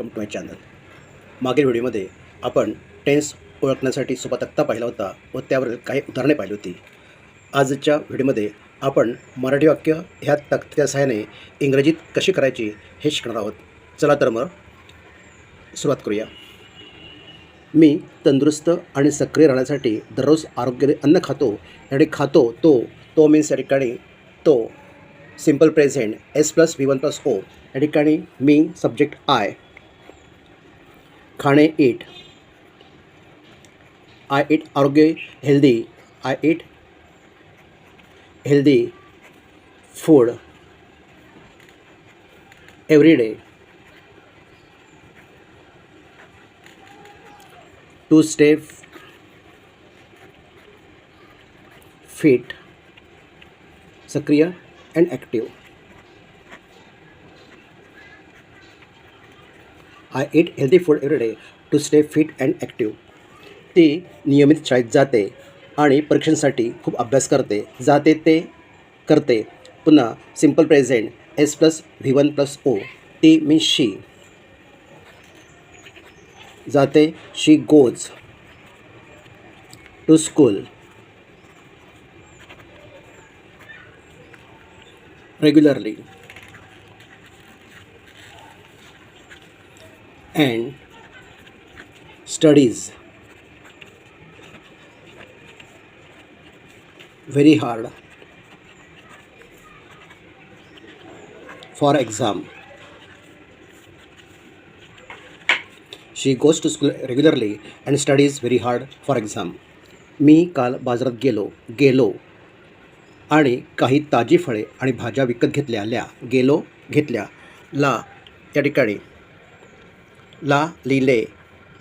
Welcome to my channel. मागील व्हिडिओमध्ये आपण टेन्स ओळखण्यासाठी सोपा तक्ता पाहिला होता व त्यावरील काही उदाहरणे पाहिली होती. आजच्या व्हिडिओमध्ये आपण मराठी वाक्य ह्या तक्त्याच्या सहाय्याने इंग्रजीत कशी करायची हे शिकणार आहोत. चला तर मग सुरुवात करूया. मी तंदुरुस्त आणि सक्रिय राहण्यासाठी दररोज आरोग्याने अन्न खातो. यासाठी खातो तो मीन्स या ठिकाणी तो सिम्पल प्रेझेंट S+V1+O. या ठिकाणी मी सब्जेक्ट आय. खाणे ईट. आय ईट आरोग्य healthy. I eat healthy food every day. To stay fit सक्रिय and active. I eat healthy food every day to stay fit and active. ती नियमित शाळेत जाते आणि परीक्षांसाठी खूप अभ्यास करते. जाते ते करते. पुन्हा सिम्पल प्रेझेंट S+V1+O. ती मीन्स शी. जाते she goes to school. Regularly and studies very hard for exam. She goes to school regularly and studies very hard for exam. मी काल बाजारात गेलो आणि काही ताजी फळे आणि भाज्या विकत घेतल्या. ला या ठिकाणी ला लिहिले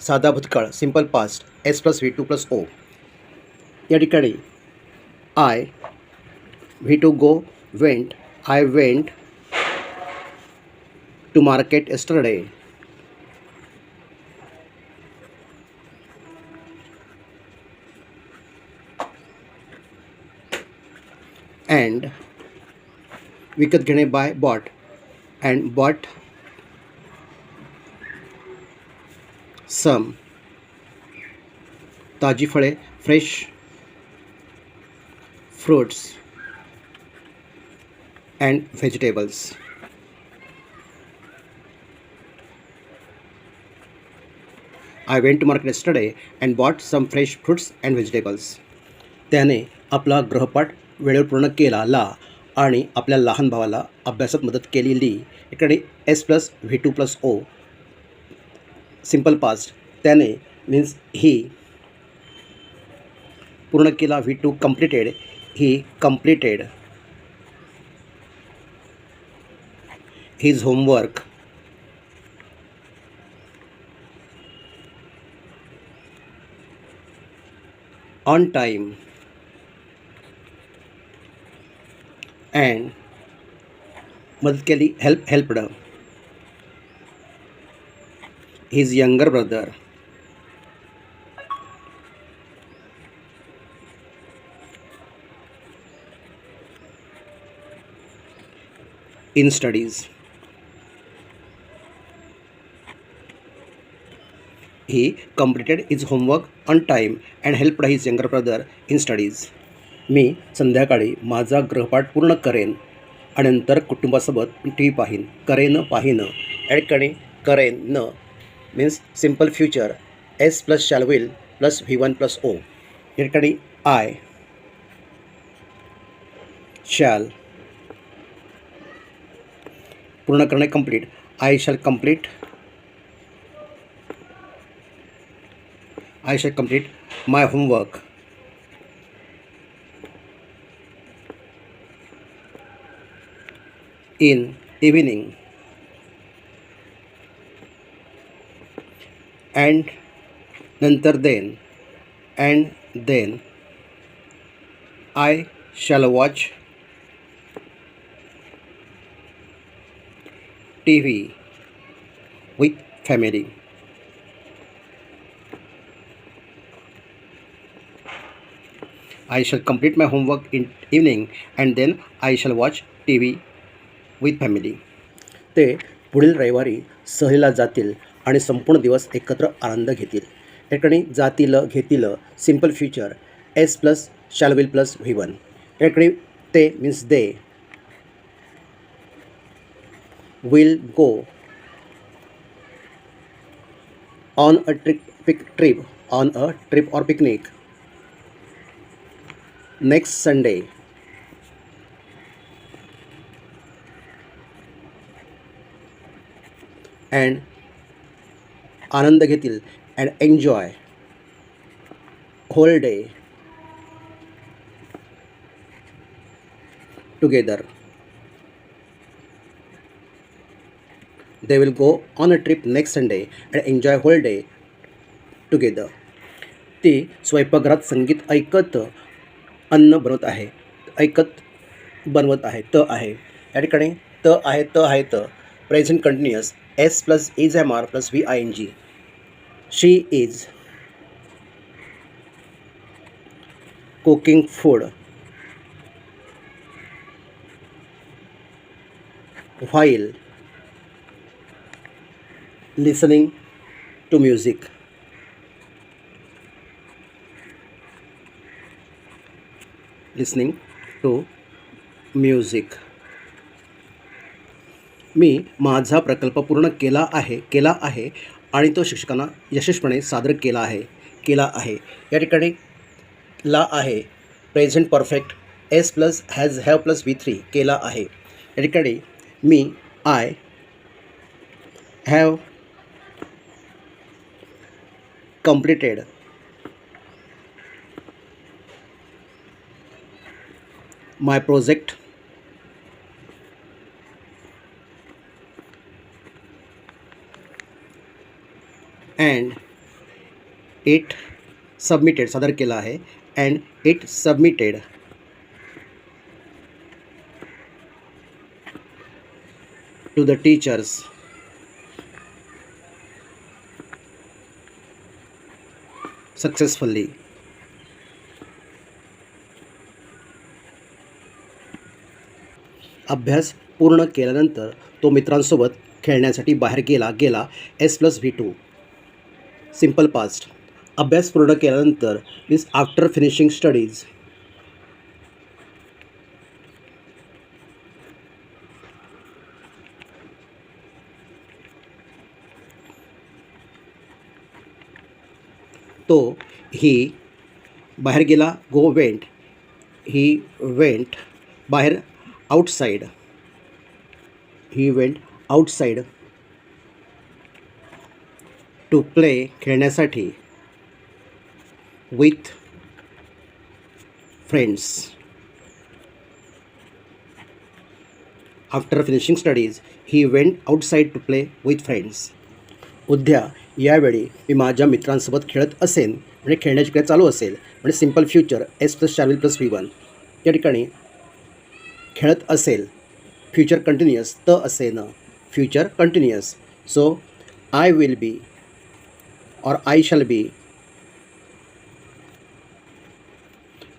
साधा भूतकाळ सिम्पल पास्ट S+V2+O. या ठिकाणी I V2 go went. I went to market yesterday. And विकत घेणे buy bought. And bought some ताजी फळे fresh fruits and vegetables. I went to market yesterday and bought some fresh fruits and vegetables. त्याने आपला गृहपाठ वेळेवर पूर्ण केला ला आणि आपल्या लहान भावाला अभ्यासात मदत केली ली. इकडे S+V2+O सिम्पल पास्ट. त्याने मीन्स ही पूर्ण केला. V2 completed. He completed his homework. On time and मदत केली helped his younger brother. In studies. He completed his homework on time and helped his younger brother in studies. मी संध्याकाळी माझा गृहपाठ पूर्ण करेन आणि नंतर कुटुंबासोबत टी व्ही पाहीन. या ठिकाणी करेन न मीन्स सिम्पल फ्युचर S+shall+V1+O. या ठिकाणी आय शॅल पूर्ण करणे complete. I shall complete my homework in evening. And नंतर then I shall watch T V with family. I shall complete my homework in evening and then I shall watch TV with family. ते पुढील रविवारी सहलीला जातील आणि संपूर्ण दिवस एकत्र आनंद घेतील. या ठिकाणी जातील घेतील simple future S plus shall will plus V1. या ठिकाणी ते means they will go on a trip or picnic next Sunday. And आनंद घेतील and enjoy whole day together. They will go on a trip next Sunday and enjoy whole day together. ती स्वयंपाकघरात संगीत ऐकत अन्न बनवत आहे. बनवत आहे. आहे या ठिकाणी आहे present continuous S plus is am are plus VING. She is cooking food while listening to music. मी माझा प्रकल्प पूर्ण केला आहे आणि तो शिक्षकांना यशस्वीपणे सादर केला आहे. या ठिकाणी ला आहे present perfect S plus has have plus V3 केला आहे. या ठिकाणी मी I have completed my project and it submitted सादर केला आहे and it submitted to the teachers successfully. अभ्यास पूर्ण केल्यानंतर तो मित्रांसोबत खेळण्यासाठी बाहेर गेला S plus V2. Simple past. अभ्यास पूर्ण केल्यानंतर मीन्स आफ्टर फिनिशिंग स्टडीज. तो ही बाहेर गेला वेंट बाहेर outside. He went outside to play खेळण्यासाठी with friends. After finishing studies he went outside to play with friends. उद्या यावेळी मी माझ्या मित्रांसोबत खेळत असेन म्हणजे खेळण्याची क्रिया चालू असेल म्हणजे simple future S plus shall will plus V1. या ठिकाणी खेळत असेल फ्युचर कंटिन्युअस असेन future continuous. So I will be or I shall be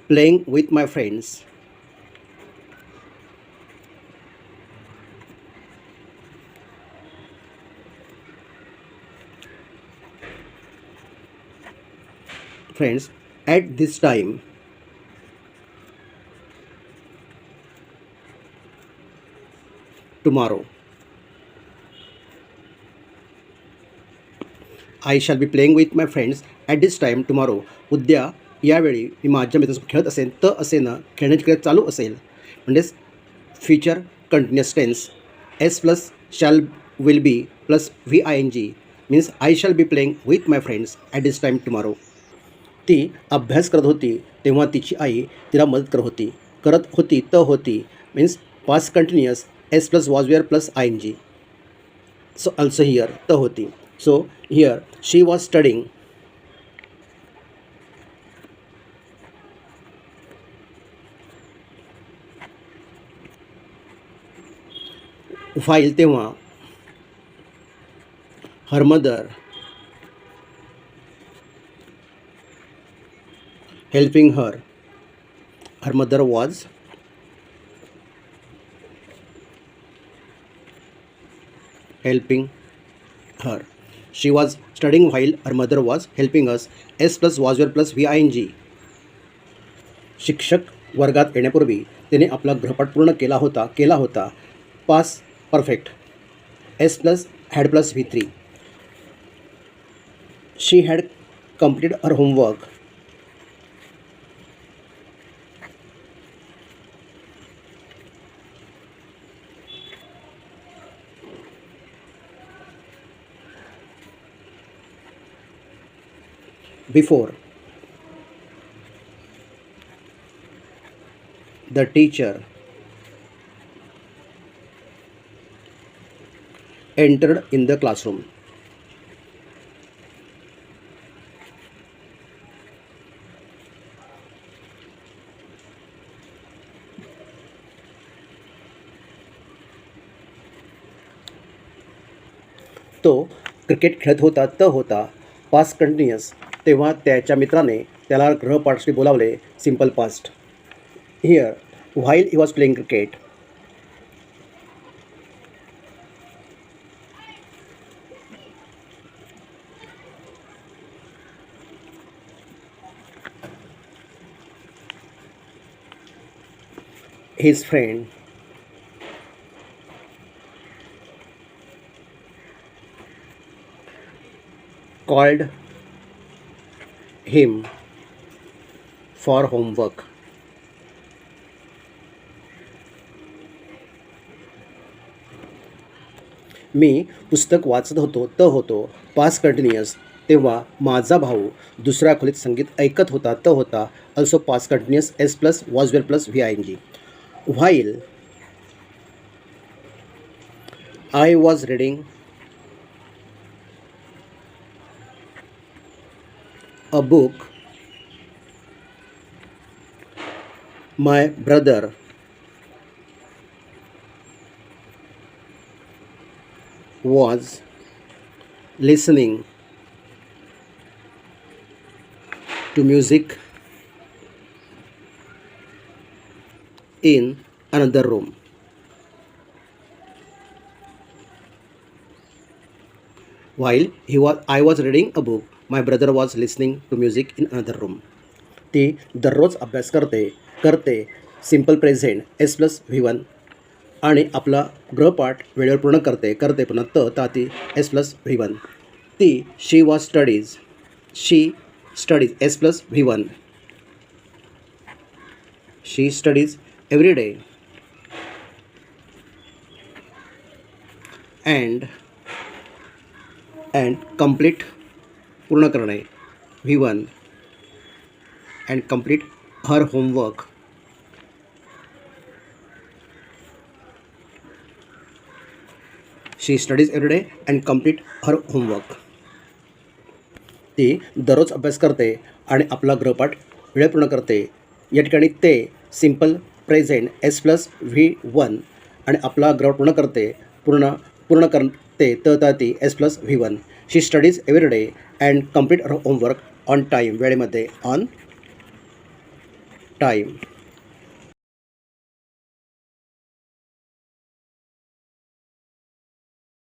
playing with my friends at this time. Tomorrow I shall be playing with my friends at this time tomorrow. उद्या यावेळी मी माझ्या मित्रांसोबत खेळत असेल असेन खेळण्याची क्रिया चालू असेल म्हणजेच future continuous tense S plus shall will be plus VING means I shall be playing with my friends at this time tomorrow. ती अभ्यास करत होती तेव्हा तिची आई तिला मदत करत होती means past continuous S plus was were plus ING. So also here होती. So here she was studying while तेव्हा her mother helping her. Her mother was helping her. She was studying while her mother was helping us. S plus was were plus VING. शिक्षक वर्गात येण्यापूर्वी तिने आपला गृहपाठ पूर्ण केला होता. Past perfect. S plus had plus V3. She had complete her homework. Before the teacher entered in the classroom. तो क्रिकेट खेळत होता पास्ट कंटिन्युअस. तेव्हा त्याच्या मित्राने त्याला गृहपाठासाठी बोलावले. Simple past. Here while he was playing cricket. His friend called him for homework. मी पुस्तक वाचत होतो पास्ट कंटिन्युअस. तेव्हा माझा भाऊ दुसऱ्या खोलीत संगीत ऐकत होता also past continuous. S plus was well plus VING. While I was reading a book, my brother was listening to music in another room. While I was reading a book, my brother was listening to music in another room. ती दररोज अभ्यास करते simple present S plus V1 आणि आपला गृहपाठ वेळेवर पूर्ण करते पुन्हा ती S प्लस V1. ती she studies S plus V1. She studies every day and complete पूर्ण करणे V1 and complete her homework. She studies every day and complete her homework. ती दररोज अभ्यास करते आणि आपला गृहपाठ वेळेत पूर्ण करते. या ठिकाणी ते simple present S plus V1 आणि आपला गृहपाठ पूर्ण करते ती S plus V1. She studies every day and complete her homework on time. वेळेमध्ये ऑन टाईम.